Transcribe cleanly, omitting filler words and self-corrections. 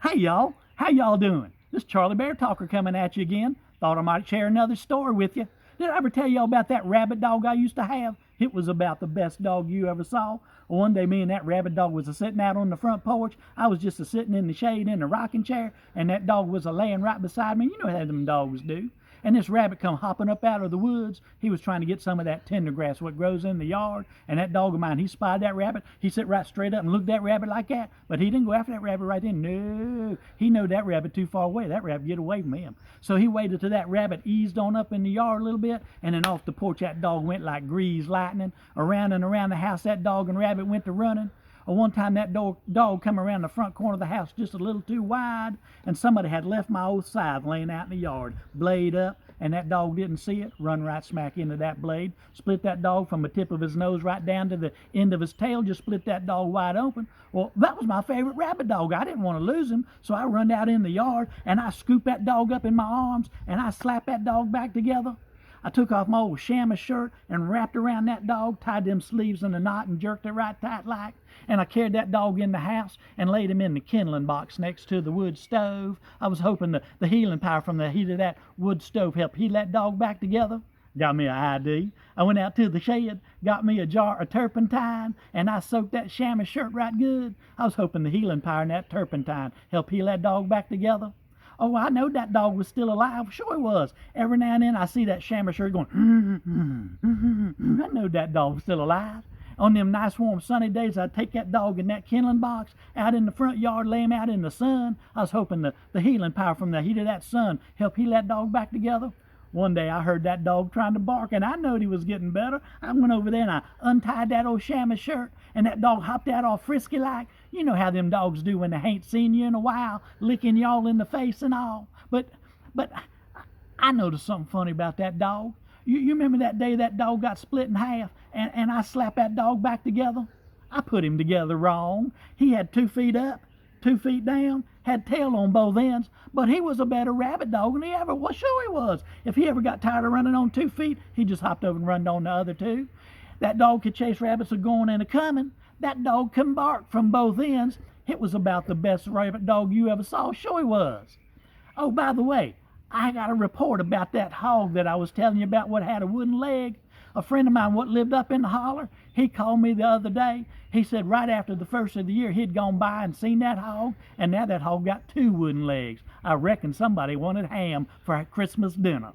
Hey y'all, how y'all doing? This is Charlie Bear Talker coming at you again. Thought I might share another story with you. Did I ever tell y'all about that rabbit dog I used to have? It was about the best dog you ever saw. One day me and that rabbit dog was sitting out on the front porch. I was just sitting in the shade in a rocking chair, and that dog was laying right beside me. You know how them dogs do. And this rabbit come hopping up out of the woods. He was trying to get some of that tender grass what grows in the yard. And that dog of mine, he spied that rabbit. He sit right straight up and looked at that rabbit like that. But he didn't go after that rabbit right then. No, he knowed that rabbit too far away. That rabbit get away from him. So he waited till that rabbit eased on up in the yard a little bit, and then off the porch that dog went like greased lightning. Around and around the house that dog and rabbit went to running. One time that dog come around the front corner of the house just a little too wide, and somebody had left my old scythe laying out in the yard, blade up, and that dog didn't see it, run right smack into that blade, split that dog from the tip of his nose right down to the end of his tail, just split that dog wide open. Well, that was my favorite rabbit dog. I didn't want to lose him, so I run out in the yard, and I scoop that dog up in my arms, and I slap that dog back together. I took off my old chamois shirt and wrapped around that dog, tied them sleeves in a knot and jerked it right tight like. And I carried that dog in the house and laid him in the kindling box next to the wood stove. I was hoping the healing power from the heat of that wood stove helped heal that dog back together. Got me an ID. I went out to the shed, got me a jar of turpentine, and I soaked that chamois shirt right good. I was hoping the healing power in that turpentine helped heal that dog back together. Oh, I know that dog was still alive. Sure he was. Every now and then I see that chamois shirt going, I know that dog was still alive. On them nice warm sunny days, I'd take that dog in that kindling box out in the front yard, lay him out in the sun. I was hoping the healing power from the heat of that sun helped heal that dog back together. One day I heard that dog trying to bark, and I knowed he was getting better. I went over there and I untied that old chamois shirt, and that dog hopped out all frisky like. You know how them dogs do when they ain't seen you in a while, licking y'all in the face and all. But I noticed something funny about that dog. You remember that day that dog got split in half, and I slapped that dog back together? I put him together wrong. He had 2 feet up, 2 feet down, had tail on both ends, but he was a better rabbit dog than he ever was. Sure he was. If he ever got tired of running on 2 feet, he just hopped over and run on the other 2. That dog could chase rabbits a going and a coming. That dog can bark from both ends. It was about the best rabbit dog you ever saw. Sure he was. Oh, by the way, I got a report about that hog that I was telling you about what had a wooden leg. A friend of mine what lived up in the holler, he called me the other day. He said right after the first of the year he'd gone by and seen that hog, and now that hog got 2 wooden legs. I reckon somebody wanted ham for Christmas dinner.